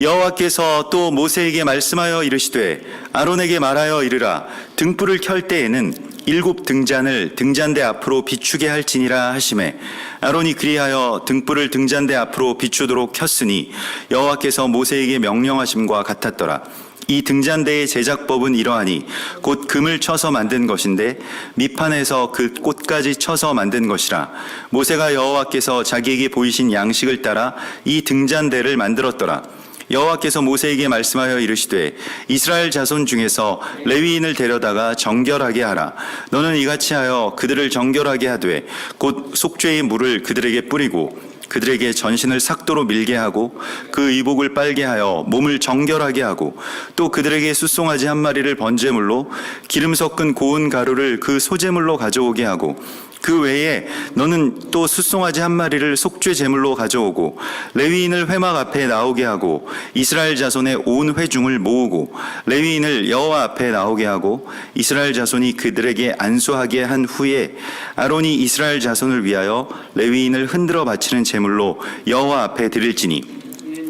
여호와께서 또 모세에게 말씀하여 이르시되 아론에게 말하여 이르라. 등불을 켤 때에는 7 등잔을 등잔대 앞으로 비추게 할지니라 하시매 아론이 그리하여 등불을 등잔대 앞으로 비추도록 켰으니 여호와께서 모세에게 명령하심과 같았더라. 이 등잔대의 제작법은 이러하니 곧 금을 쳐서 만든 것인데 밑판에서 그 꽃까지 쳐서 만든 것이라. 모세가 여호와께서 자기에게 보이신 양식을 따라 이 등잔대를 만들었더라. 여호와께서 모세에게 말씀하여 이르시되 이스라엘 자손 중에서 레위인을 데려다가 정결하게 하라. 너는 이같이 하여 그들을 정결하게 하되 곧 속죄의 물을 그들에게 뿌리고 그들에게 전신을 삭도로 밀게 하고 그 의복을 빨게 하여 몸을 정결하게 하고 또 그들에게 숫송아지 한 마리를 번제물로 기름 섞은 고운 가루를 그 소제물로 가져오게 하고 그 외에 너는 또 숫송아지 한 마리를 속죄 제물로 가져오고 레위인을 회막 앞에 나오게 하고 이스라엘 자손의 온 회중을 모으고 레위인을 여호와 앞에 나오게 하고 이스라엘 자손이 그들에게 안수하게 한 후에 아론이 이스라엘 자손을 위하여 레위인을 흔들어 바치는 제물로 여호와 앞에 드릴지니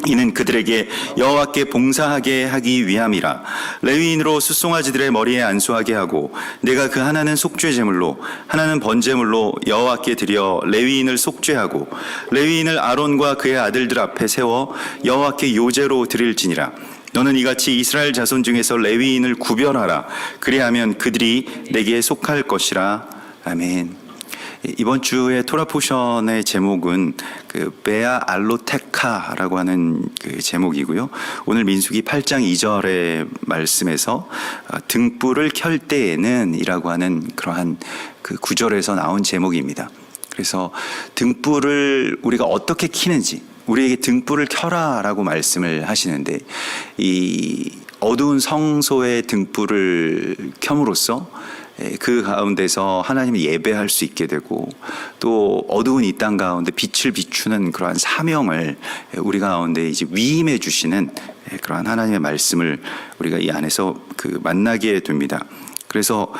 이는 그들에게 여호와께 봉사하게 하기 위함이라. 레위인으로 숫송아지들의 머리에 안수하게 하고 내가 그 하나는 속죄 제물로 하나는 번제물로 여호와께 드려 레위인을 속죄하고 레위인을 아론과 그의 아들들 앞에 세워 여호와께 요제로 드릴지니라. 너는 이같이 이스라엘 자손 중에서 레위인을 구별하라. 그리하면 그들이 내게 속할 것이라. 아멘. 이번 주의 토라 포션의 제목은 그 베아 알로테카라고 하는 그 제목이고요. 오늘 민수기 8장 2절의 말씀에서 등불을 켤 때에는 이라고 하는 그러한 그 구절에서 나온 제목입니다. 그래서 등불을 우리가 어떻게 켜는지, 우리에게 등불을 켜라라고 말씀을 하시는데, 이 어두운 성소의 등불을 켬으로써 그 가운데서 하나님을 예배할 수 있게 되고 또 어두운 이 땅 가운데 빛을 비추는 그러한 사명을 우리 가운데 이제 위임해 주시는 그러한 하나님의 말씀을 우리가 이 안에서 그 만나게 됩니다. 그래서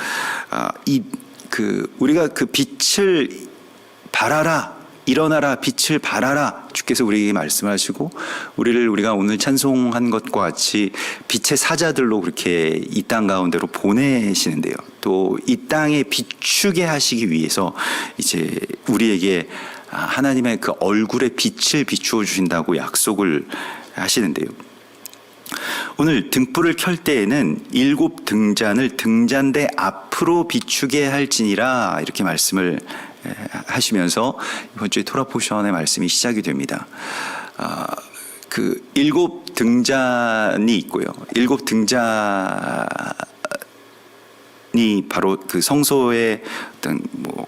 우리가 그 빛을 발하라, 일어나라, 빛을 발하라 주께서 우리에게 말씀하시고 우리가 오늘 찬송한 것과 같이 빛의 사자들로 그렇게 이 땅 가운데로 보내시는데요. 또 이 땅에 비추게 하시기 위해서 이제 우리에게 하나님의 그 얼굴에 빛을 비추어 주신다고 약속을 하시는데요. 오늘 등불을 켤 때에는 7 등잔을 등잔대 앞으로 비추게 할지니라 이렇게 말씀을 하시면서 이번 주에 토라 포션의 말씀이 시작이 됩니다. 그 7 등잔이 있고요. 7 등잔이 바로 그 성소의 어떤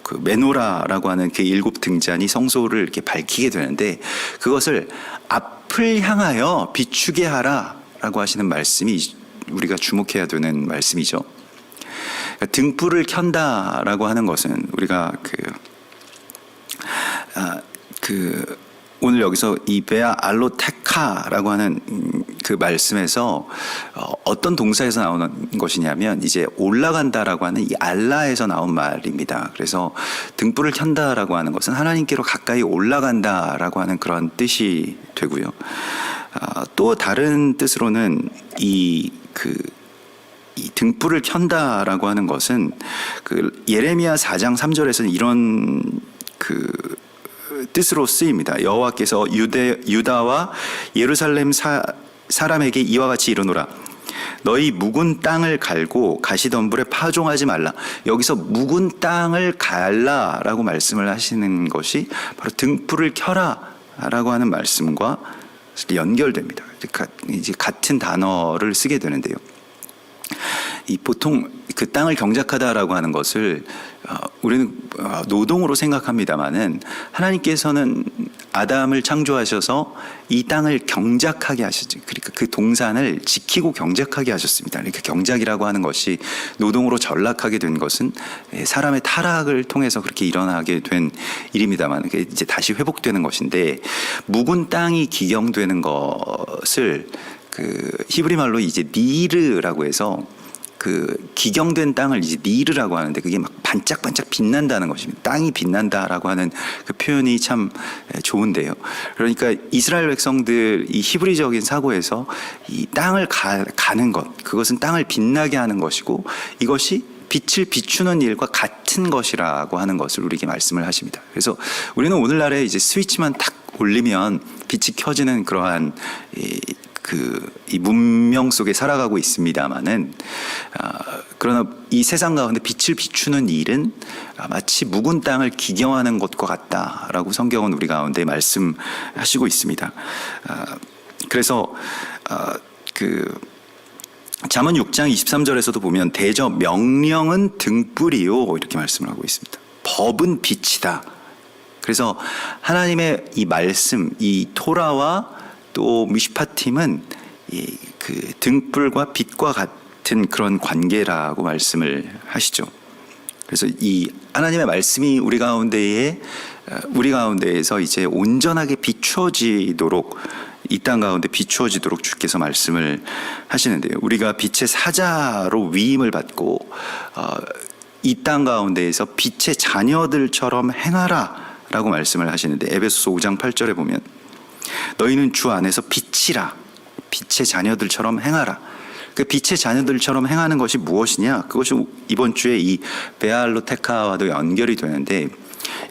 그 메노라라고 하는 그 7 등잔이 성소를 이렇게 밝히게 되는데 그것을 앞을 향하여 비추게 하라라고 하시는 말씀이 우리가 주목해야 되는 말씀이죠. 등불을 켠다라고 하는 것은 우리가 오늘 여기서 이 베아 알로테카라고 하는 그 말씀에서 어떤 동사에서 나오는 것이냐면 이제 올라간다라고 하는 이 알라에서 나온 말입니다. 그래서 등불을 켠다라고 하는 것은 하나님께로 가까이 올라간다라고 하는 그런 뜻이 되고요. 또 다른 뜻으로는 이 등불을 켠다라고 하는 것은 그 예레미야 4장 3절에서는 이런 그 뜻으로 쓰입니다. 여호와께서 유다와 예루살렘 사람에게 이와 같이 이르노라. 너희 묵은 땅을 갈고 가시덤불에 파종하지 말라. 여기서 묵은 땅을 갈라라고 말씀을 하시는 것이 바로 등불을 켜라라고 하는 말씀과 연결됩니다. 이제 같은 단어를 쓰게 되는데요. 보통 그 땅을 경작하다라고 하는 것을 우리는 노동으로 생각합니다마는 하나님께서는 아담을 창조하셔서 이 땅을 경작하게 하셨죠. 그러니까 그 동산을 지키고 경작하게 하셨습니다. 그러니까 경작이라고 하는 것이 노동으로 전락하게 된 것은 사람의 타락을 통해서 그렇게 일어나게 된 일입니다만 이제 다시 회복되는 것인데 묵은 땅이 기경되는 것을 그 히브리 말로 이제 니르라고 해서 그 기경된 땅을 이제 니르라고 하는데 그게 막 반짝반짝 빛난다는 것입니다. 땅이 빛난다라고 하는 그 표현이 참 좋은데요. 그러니까 이스라엘 백성들 이 히브리적인 사고에서 이 땅을 가는 것, 그것은 땅을 빛나게 하는 것이고 이것이 빛을 비추는 일과 같은 것이라고 하는 것을 우리에게 말씀을 하십니다. 그래서 우리는 오늘날에 이제 스위치만 탁 올리면 빛이 켜지는 그러한 이 문명 속에 살아가고 있습니다만은 그러나 이 세상 가운데 빛을 비추는 일은 마치 묵은 땅을 기경하는 것과 같다라고 성경은 우리 가운데 말씀하시고 있습니다. 그래서 잠언 6장 23절에서도 보면 대저 명령은 등불이요 이렇게 말씀을 하고 있습니다. 법은 빛이다. 그래서 하나님의 이 말씀, 이 토라와 또 미슈파팀은 그 등불과 빛과 같은 그런 관계라고 말씀을 하시죠. 그래서 이 하나님의 말씀이 우리 가운데에서 이제 온전하게 비추어지도록 이 땅 가운데 비추어지도록 주께서 말씀을 하시는데요. 우리가 빛의 사자로 위임을 받고 이 땅 가운데에서 빛의 자녀들처럼 행하라라고 말씀을 하시는데 에베소서 5장 8절에 보면 너희는 주 안에서 빛이라 빛의 자녀들처럼 행하라. 그 빛의 자녀들처럼 행하는 것이 무엇이냐? 그것이 이번 주에 이 베알로테카와도 연결이 되는데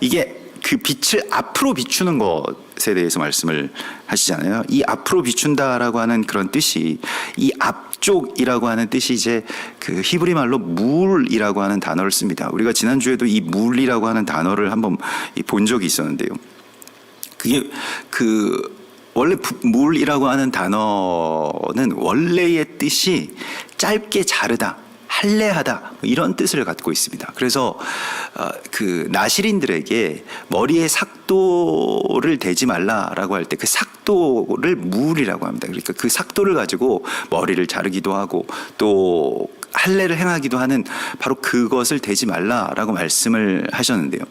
이게 그 빛을 앞으로 비추는 것에 대해서 말씀을 하시잖아요. 이 앞으로 비춘다라고 하는 그런 뜻이 이 앞쪽이라고 하는 뜻이 이제 그 히브리 말로 물이라고 하는 단어를 씁니다. 우리가 지난주에도 이 물이라고 하는 단어를 한번 본 적이 있었는데요. 그게 원래 물이라고 하는 단어는 원래의 뜻이 짧게 자르다, 할례하다 이런 뜻을 갖고 있습니다. 그래서 그 나실인들에게 머리에 삭도를 대지 말라라고 할 때 그 삭도를 물이라고 합니다. 그러니까 그 삭도를 가지고 머리를 자르기도 하고 또 할례를 행하기도 하는 바로 그것을 대지 말라라고 말씀을 하셨는데요.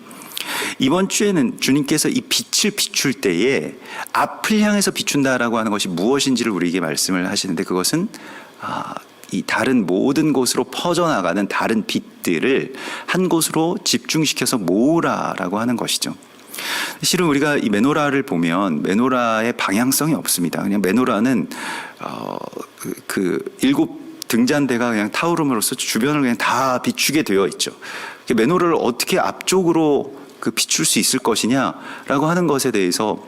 이번 주에는 주님께서 이 빛을 비출 때에 앞을 향해서 비춘다라고 하는 것이 무엇인지를 우리에게 말씀을 하시는데 그것은 이 다른 모든 곳으로 퍼져나가는 다른 빛들을 한 곳으로 집중시켜서 모으라라고 하는 것이죠. 실은 우리가 이 메노라를 보면 메노라의 방향성이 없습니다. 그냥 메노라는 그 7 등잔대가 그냥 타오름으로써 주변을 그냥 다 비추게 되어 있죠. 메노라를 어떻게 앞쪽으로 비출 수 있을 것이냐라고 하는 것에 대해서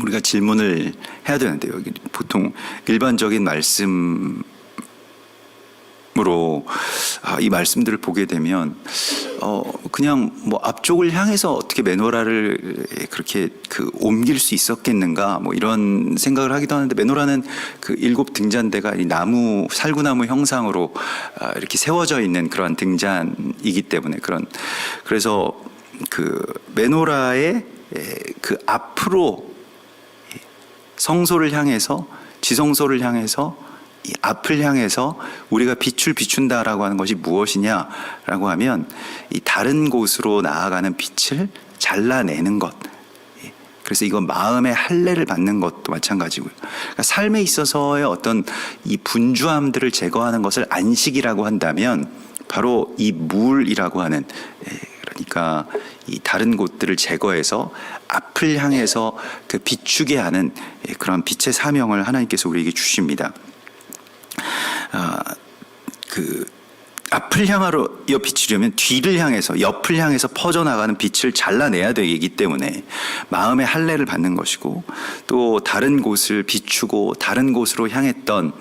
우리가 질문을 해야 되는데요. 보통 일반적인 말씀으로 이 말씀들을 보게 되면 그냥 뭐 앞쪽을 향해서 어떻게 메노라를 그렇게 옮길 수 있었겠는가 뭐 이런 생각을 하기도 하는데 메노라는 그 7 등잔대가 이 나무 살구나무 형상으로 이렇게 세워져 있는 그런 등잔이기 때문에 그래서 그 메노라의 그 앞으로 성소를 향해서 지성소를 향해서 이 앞을 향해서 우리가 빛을 비춘다라고 하는 것이 무엇이냐라고 하면 이 다른 곳으로 나아가는 빛을 잘라내는 것. 그래서 이건 마음의 할례를 받는 것도 마찬가지고요. 그러니까 삶에 있어서의 어떤 이 분주함들을 제거하는 것을 안식이라고 한다면 바로 이 물이라고 하는 그러니까 이 다른 곳들을 제거해서 앞을 향해서 비추게 하는 그런 빛의 사명을 하나님께서 우리에게 주십니다. 앞을 향하여 비추려면 뒤를 향해서 옆을 향해서 퍼져나가는 빛을 잘라내야 되기 때문에 마음의 할례를 받는 것이고 또 다른 곳을 비추고 다른 곳으로 향했던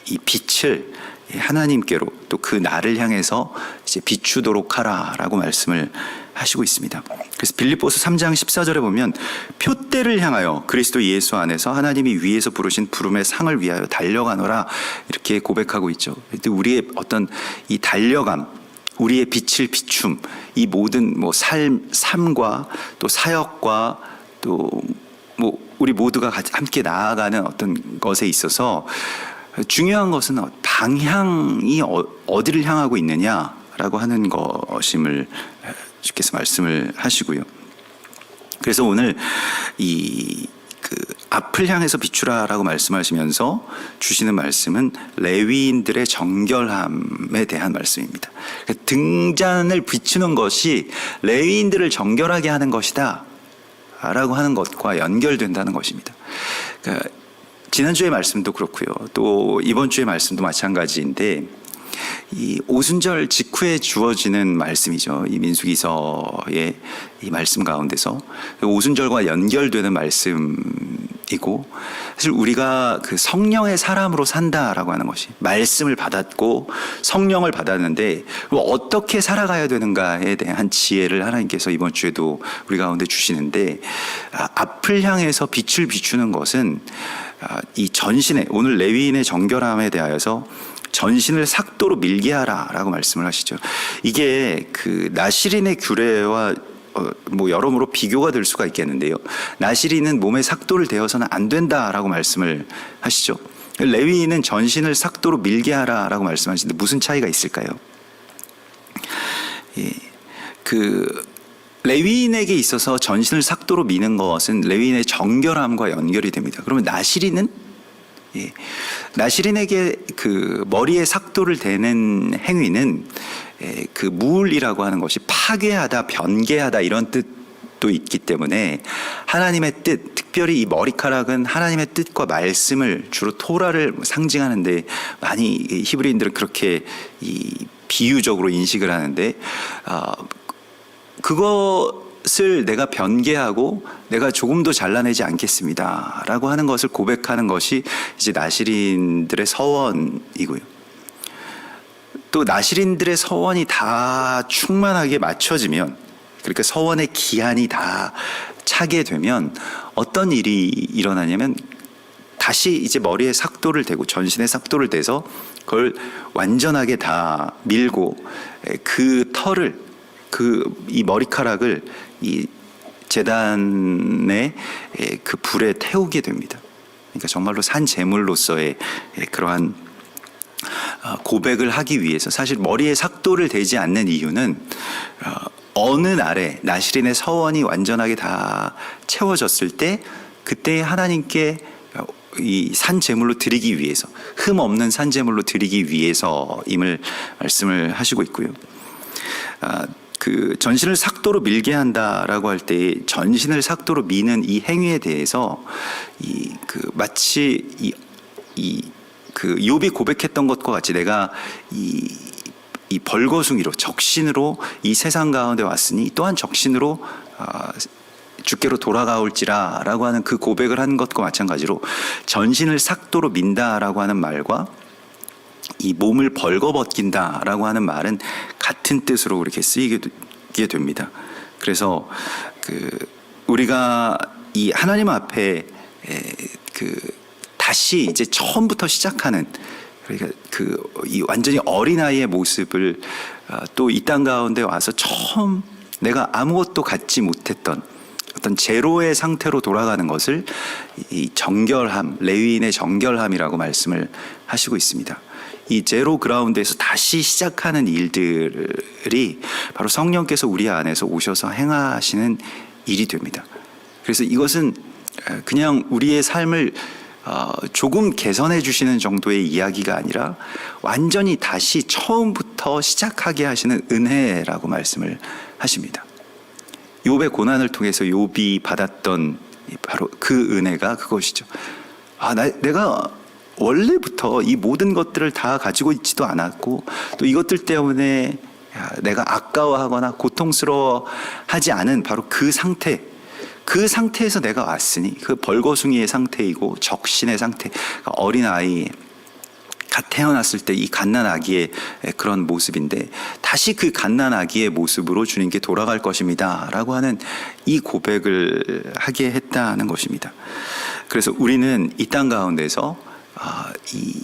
이 빛을 하나님께로 또 그 나를 향해서 이제 비추도록 하라라고 말씀을 하시고 있습니다. 그래서 빌립보서 3장 14절에 보면 표대를 향하여 그리스도 예수 안에서 하나님이 위에서 부르신 부름의 상을 위하여 달려가노라 이렇게 고백하고 있죠. 우리의 어떤 이 달려감, 우리의 빛을 비춤, 이 모든 뭐 삶과 또 사역과 또 뭐 우리 모두가 함께 나아가는 어떤 것에 있어서 중요한 것은 방향이 어디를 향하고 있느냐라고 하는 것임을 주께서 말씀을 하시고요. 그래서 오늘 앞을 향해서 비추라라고 말씀하시면서 주시는 말씀은 레위인들의 정결함에 대한 말씀입니다. 등잔을 비추는 것이 레위인들을 정결하게 하는 것이다 라고 하는 것과 연결된다는 것입니다. 그러니까 지난주의 말씀도 그렇고요. 또 이번 주의 말씀도 마찬가지인데 이 오순절 직후에 주어지는 말씀이죠. 이 민수기서의 이 말씀 가운데서 오순절과 연결되는 말씀이고, 사실 우리가 그 성령의 사람으로 산다라고 하는 것이, 말씀을 받았고 성령을 받았는데 어떻게 살아가야 되는가에 대한 지혜를 하나님께서 이번 주에도 우리 가운데 주시는데, 앞을 향해서 빛을 비추는 것은 이 전신의, 오늘 레위인의 정결함에 대하여서 전신을 삭도로 밀게 하라라고 말씀을 하시죠. 이게 그 나시린의 규례와 뭐 여러모로 비교가 될 수가 있겠는데요. 나시린은 몸에 삭도를 대어서는 안 된다라고 말씀을 하시죠. 레위인은 전신을 삭도로 밀게 하라라고 말씀하시는데 무슨 차이가 있을까요? 예, 그 레위인에게 있어서 전신을 삭도로 미는 것은 레위인의 정결함과 연결이 됩니다. 그러면 나시린은, 예, 나시린에게 그 머리에 삭도를 대는 행위는 그 무울이라고 하는 것이 파괴하다, 변개하다 이런 뜻도 있기 때문에 하나님의 뜻, 특별히 이 머리카락은 하나님의 뜻과 말씀을 주로 토라를 상징하는데 많이 히브리인들은 그렇게 이 비유적으로 인식을 하는데, 그것을 내가 변개하고 내가 조금도 잘라내지 않겠습니다 라고 하는 것을 고백하는 것이 이제 나시린들의 서원이고요. 또 나시린들의 서원이 다 충만하게 맞춰지면, 그러니까 서원의 기한이 다 차게 되면 어떤 일이 일어나냐면, 다시 이제 머리에 삭도를 대고 전신에 삭도를 대서 그걸 완전하게 다 밀고 그 털을, 이 머리카락을 이 제단의 그 불에 태우게 됩니다. 그러니까 정말로 산 제물로서의 그러한 고백을 하기 위해서, 사실 머리에 삭도를 대지 않는 이유는 어느 날에 나시린의 서원이 완전하게 다 채워졌을 때, 그때 하나님께 이 산 제물로 드리기 위해서, 흠 없는 산 제물로 드리기 위해서임을 말씀을 하시고 있고요. 그 전신을 삭도로 밀게 한다라고 할 때 전신을 삭도로 미는 이 행위에 대해서 마치 그 욥이 고백했던 것과 같이, 내가 이 벌거숭이로, 적신으로 이 세상 가운데 왔으니 또한 적신으로 주께로 돌아가올지라라고 하는 그 고백을 한 것과 마찬가지로, 전신을 삭도로 민다라고 하는 말과 이 몸을 벌거벗긴다라고 하는 말은 같은 뜻으로 그렇게 쓰이게 됩니다. 그래서 우리가 이 하나님 앞에 다시 이제 처음부터 시작하는, 그러니까 이 완전히 어린아이의 모습을 또 이 땅 가운데 와서 처음 내가 아무것도 갖지 못했던 어떤 제로의 상태로 돌아가는 것을 이 정결함, 레위인의 정결함이라고 말씀을 하시고 있습니다. 이 제로 그라운드에서 다시 시작하는 일들이 바로 성령께서 우리 안에서 오셔서 행하시는 일이 됩니다. 그래서 이것은 그냥 우리의 삶을 조금 개선해 주시는 정도의 이야기가 아니라 완전히 다시 처음부터 시작하게 하시는 은혜라고 말씀을 하십니다. 욥의 고난을 통해서 욥이 받았던 바로 그 은혜가 그것이죠. 내가 원래부터 이 모든 것들을 다 가지고 있지도 않았고, 또 이것들 때문에 내가 아까워하거나 고통스러워하지 않은 바로 그 상태에서 내가 왔으니, 그 벌거숭이의 상태이고 적신의 상태, 어린아이 갓 태어났을 때 이 갓난아기의 그런 모습인데, 다시 그 갓난아기의 모습으로 주님께 돌아갈 것입니다 라고 하는 이 고백을 하게 했다는 것입니다. 그래서 우리는 이 땅 가운데서 이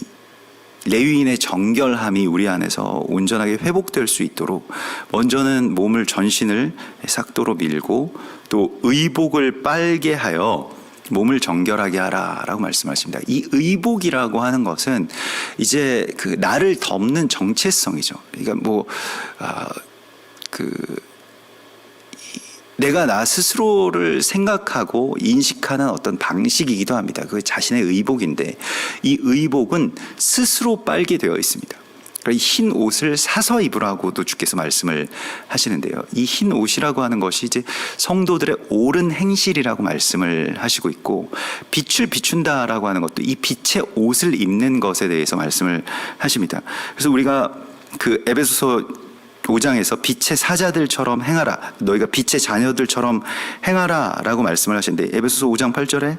레위인의 정결함이 우리 안에서 온전하게 회복될 수 있도록, 먼저는 몸을, 전신을 삭도로 밀고 또 의복을 빨게 하여 몸을 정결하게 하라라고 말씀하십니다. 이 의복이라고 하는 것은 이제 그 나를 덮는 정체성이죠. 그러니까 내가 나 스스로를 생각하고 인식하는 어떤 방식이기도 합니다. 그 자신의 의복인데 이 의복은 스스로 빨게 되어 있습니다. 흰 옷을 사서 입으라고도 주께서 말씀을 하시는데요. 이 흰 옷이라고 하는 것이 이제 성도들의 옳은 행실이라고 말씀을 하시고 있고, 빛을 비춘다라고 하는 것도 이 빛의 옷을 입는 것에 대해서 말씀을 하십니다. 그래서 우리가 그 에베소서 5장에서 빛의 사자들처럼 행하라, 너희가 빛의 자녀들처럼 행하라 라고 말씀을 하시는데, 에베소서 5장 8절에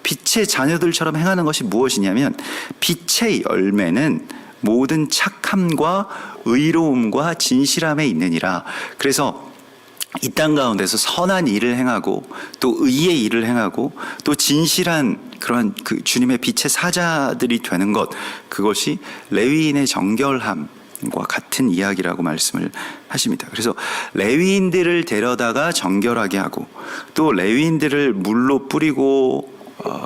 빛의 자녀들처럼 행하는 것이 무엇이냐면, 빛의 열매는 모든 착함과 의로움과 진실함에 있느니라. 그래서 이 땅 가운데서 선한 일을 행하고 또 의의 일을 행하고 또 진실한 그런 그 주님의 빛의 사자들이 되는 것, 그것이 레위인의 정결함과 같은 이야기라고 말씀을 하십니다. 그래서 레위인들을 데려다가 정결하게 하고 또 레위인들을 물로 뿌리고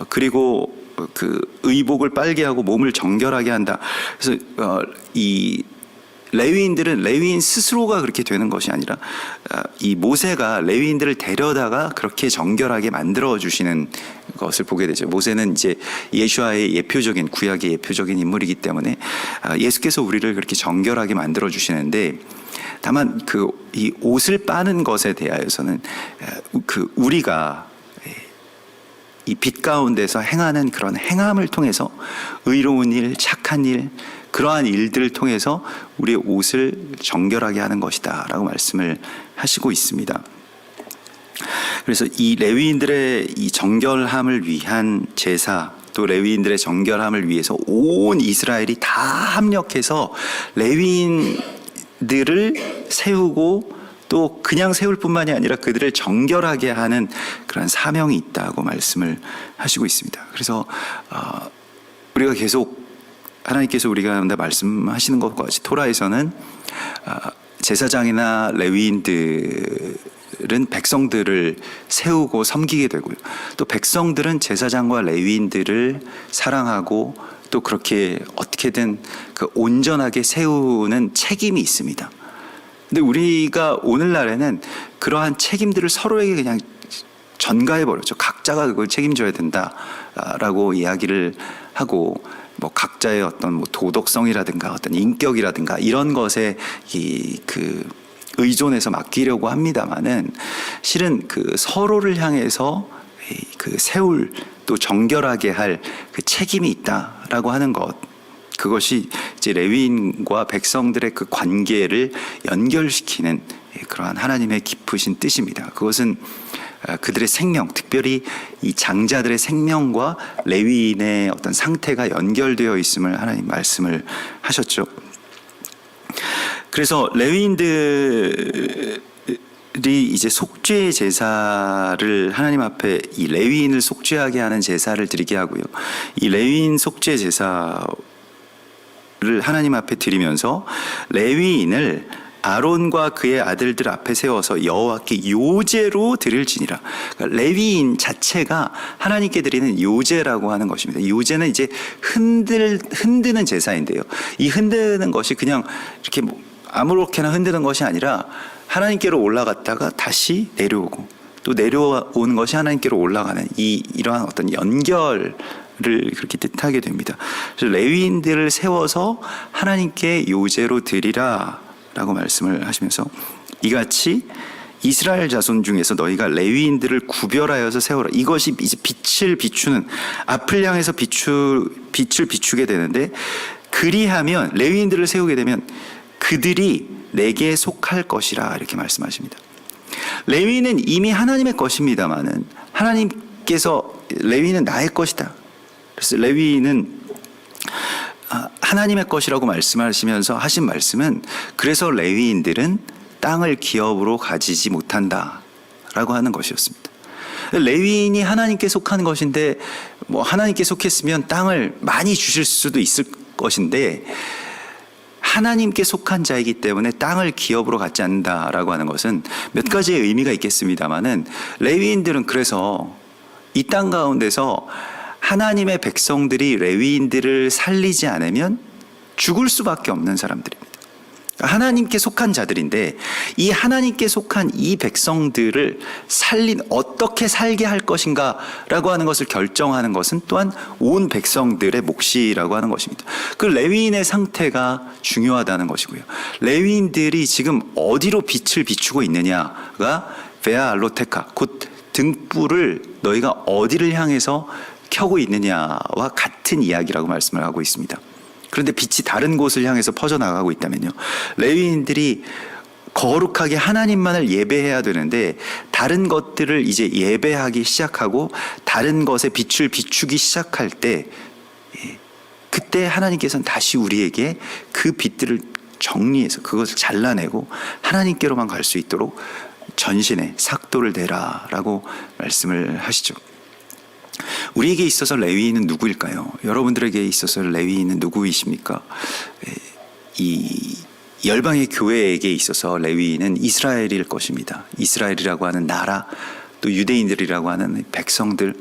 그리고 그 의복을 빨게 하고 몸을 정결하게 한다. 그래서 이 레위인들은 레위인 스스로가 그렇게 되는 것이 아니라 이 모세가 레위인들을 데려다가 그렇게 정결하게 만들어 주시는 것을 보게 되죠. 모세는 이제 예수와의 예표적인, 구약의 예표적인 인물이기 때문에 예수께서 우리를 그렇게 정결하게 만들어 주시는데, 다만 이 옷을 빠는 것에 대하여서는 그 우리가 이 빛 가운데서 행하는 그런 행함을 통해서 의로운 일, 착한 일, 그러한 일들을 통해서 우리의 옷을 정결하게 하는 것이다 라고 말씀을 하시고 있습니다. 그래서 이 레위인들의 이 정결함을 위한 제사, 또 레위인들의 정결함을 위해서 온 이스라엘이 다 합력해서 레위인들을 세우고 또 그냥 세울 뿐만이 아니라 그들을 정결하게 하는 그런 사명이 있다고 말씀을 하시고 있습니다. 그래서 우리가 계속 하나님께서 우리 가운데 말씀하시는 것과 같이 토라에서는 제사장이나 레위인들은 백성들을 세우고 섬기게 되고요, 또 백성들은 제사장과 레위인들을 사랑하고 또 그렇게 어떻게든 그 온전하게 세우는 책임이 있습니다. 근데 우리가 오늘날에는 그러한 책임들을 서로에게 그냥 전가해 버렸죠. 각자가 그걸 책임져야 된다라고 이야기를 하고, 뭐 각자의 어떤 뭐 도덕성이라든가 어떤 인격이라든가 이런 것에 그 의존해서 맡기려고 합니다만은, 실은 그 서로를 향해서 그 세울 또 정결하게 할 그 책임이 있다라고 하는 것, 그것이 이제 레위인과 백성들의 그 관계를 연결시키는 그러한 하나님의 깊으신 뜻입니다. 그것은 그들의 생명, 특별히 이 장자들의 생명과 레위인의 어떤 상태가 연결되어 있음을 하나님 말씀을 하셨죠. 그래서 레위인들이 이제 속죄 제사를 하나님 앞에 이 레위인을 속죄하게 하는 제사를 드리게 하고요, 이 레위인 속죄 제사를 하나님 앞에 드리면서 레위인을 아론과 그의 아들들 앞에 세워서 여호와께 요제로 드릴지니라. 그러니까 레위인 자체가 하나님께 드리는 요제라고 하는 것입니다. 요제는 이제 흔드는 제사인데요, 이 흔드는 것이 그냥 이렇게 아무렇게나 흔드는 것이 아니라 하나님께로 올라갔다가 다시 내려오고 또 내려오는 것이 하나님께로 올라가는 이러한 어떤 연결을 그렇게 뜻하게 됩니다. 그래서 레위인들을 세워서 하나님께 요제로 드리라 라고 말씀을 하시면서, 이같이 이스라엘 자손 중에서 너희가 레위인들을 구별하여서 세워라. 이것이 이제 빛을 비추는, 앞을 향해서 빛을 비추게 되는데, 그리하면 레위인들을 세우게 되면 그들이 내게 속할 것이라 이렇게 말씀하십니다. 레위는 이미 하나님의 것입니다마는 하나님께서 레위는 나의 것이다. 그래서 레위는 하나님의 것이라고 말씀하시면서 하신 말씀은, 그래서 레위인들은 땅을 기업으로 가지지 못한다라고 하는 것이었습니다. 레위인이 하나님께 속한 것인데, 뭐 하나님께 속했으면 땅을 많이 주실 수도 있을 것인데, 하나님께 속한 자이기 때문에 땅을 기업으로 갖지 않는다라고 하는 것은 몇 가지의 의미가 있겠습니다만은, 레위인들은 그래서 이 땅 가운데서 하나님의 백성들이 레위인들을 살리지 않으면 죽을 수밖에 없는 사람들입니다. 하나님께 속한 자들인데 이 하나님께 속한 이 백성들을 어떻게 살게 할 것인가라고 하는 것을 결정하는 것은 또한 온 백성들의 몫이라고 하는 것입니다. 그 레위인의 상태가 중요하다는 것이고요. 레위인들이 지금 어디로 빛을 비추고 있느냐가 베아 알로테카, 곧 등불을 너희가 어디를 향해서 켜고 있느냐와 같은 이야기라고 말씀을 하고 있습니다. 그런데 빛이 다른 곳을 향해서 퍼져나가고 있다면요, 레위인들이 거룩하게 하나님만을 예배해야 되는데 다른 것들을 이제 예배하기 시작하고 다른 것에 빛을 비추기 시작할 때, 그때 하나님께서는 다시 우리에게 그 빛들을 정리해서 그것을 잘라내고 하나님께로만 갈 수 있도록 전신에 삭도를 대라라고 말씀을 하시죠. 우리에게 있어서 레위인은 누구일까요? 여러분들에게 있어서 레위인은 누구이십니까? 이 열방의 교회에게 있어서 레위인은 이스라엘일 것입니다. 이스라엘이라고 하는 나라, 또 유대인들이라고 하는 백성들,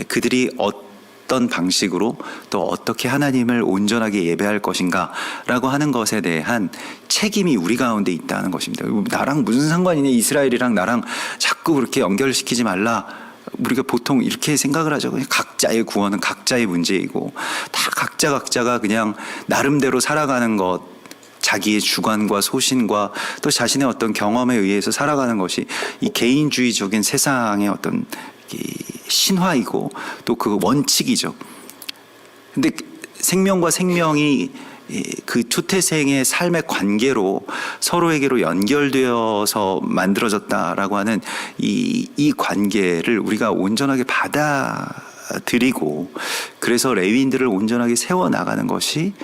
그들이 어떤 방식으로 또 어떻게 하나님을 온전하게 예배할 것인가 라고 하는 것에 대한 책임이 우리 가운데 있다는 것입니다. 나랑 무슨 상관이냐, 이스라엘이랑 나랑 자꾸 그렇게 연결시키지 말라. 우리가 보통 이렇게 생각을 하죠. 각자의 구원은 각자의 문제이고 다 각자가 그냥 나름대로 살아가는 것, 자기의 주관과 소신과 또 자신의 어떤 경험에 의해서 살아가는 것이 이 개인주의적인 세상의 어떤 신화이고 또 그 원칙이죠. 근데 생명과 생명이 그 투태생의 삶의 관계로 서로에게로 연결되어서 만들어졌다라고 하는 이 관계를 우리가 온전하게 받아들이고, 그래서 레위인들을 온전하게 세워나가는 것이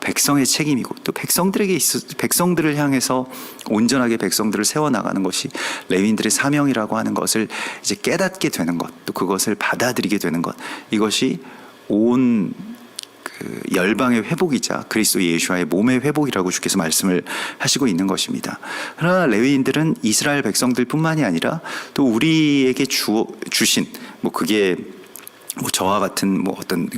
백성의 책임이고, 또 백성들을 향해서 온전하게 백성들을 세워나가는 것이 레위인들의 사명이라고 하는 것을 이제 깨닫게 되는 것, 또 그것을 받아들이게 되는 것, 이것이 온 그 열방의 회복이자 그리스도 예수와의 몸의 회복이라고 주께서 말씀을 하시고 있는 것입니다. 그러나 레위인들은 이스라엘 백성들뿐만이 아니라 또 우리에게 주신 그게 저와 같은 어떤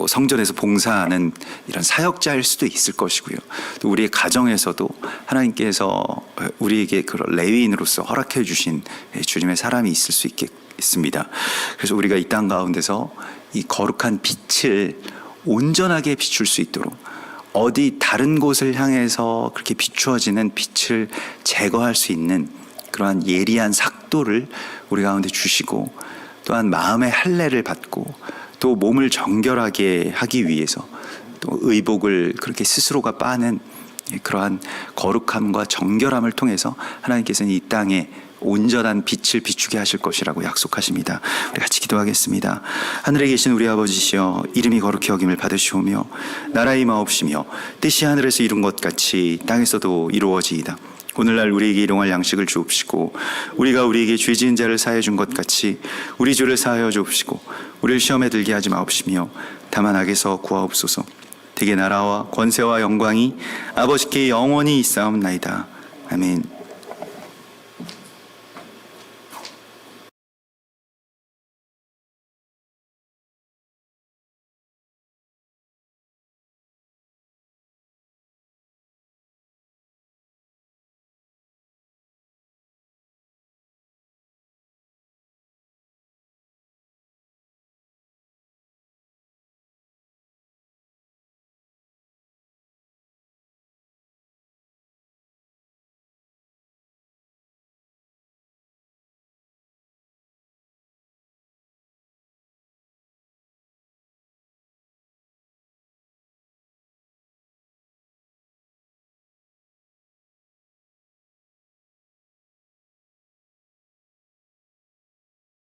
성전에서 봉사하는 이런 사역자일 수도 있을 것이고요. 또 우리의 가정에서도 하나님께서 우리에게 그런 레위인으로서 허락해 주신 주님의 사람이 있을 수 있습니다. 그래서 우리가 이 땅 가운데서 이 거룩한 빛을 온전하게 비출 수 있도록, 어디 다른 곳을 향해서 그렇게 비추어지는 빛을 제거할 수 있는 그러한 예리한 삭도를 우리 가운데 주시고, 또한 마음의 할례를 받고 또 몸을 정결하게 하기 위해서 또 의복을 그렇게 스스로가 빠는 그러한 거룩함과 정결함을 통해서 하나님께서는 이 땅에 온전한 빛을 비추게 하실 것이라고 약속하십니다. 우리 같이 기도하겠습니다. 하늘에 계신 우리 아버지시여, 이름이 거룩히 여김을 받으시오며 나라의 임하옵시며 뜻이 하늘에서 이룬 것 같이 땅에서도 이루어지이다. 오늘날 우리에게 일용할 양식을 주옵시고, 우리가 우리에게 죄 지은 자를 사하여 준 것 같이 우리 죄를 사하여 주옵시고, 우리를 시험에 들게 하지 마옵시며 다만 악에서 구하옵소서. 대개 나라와 권세와 영광이 아버지께 영원히 있사옵나이다. 아멘.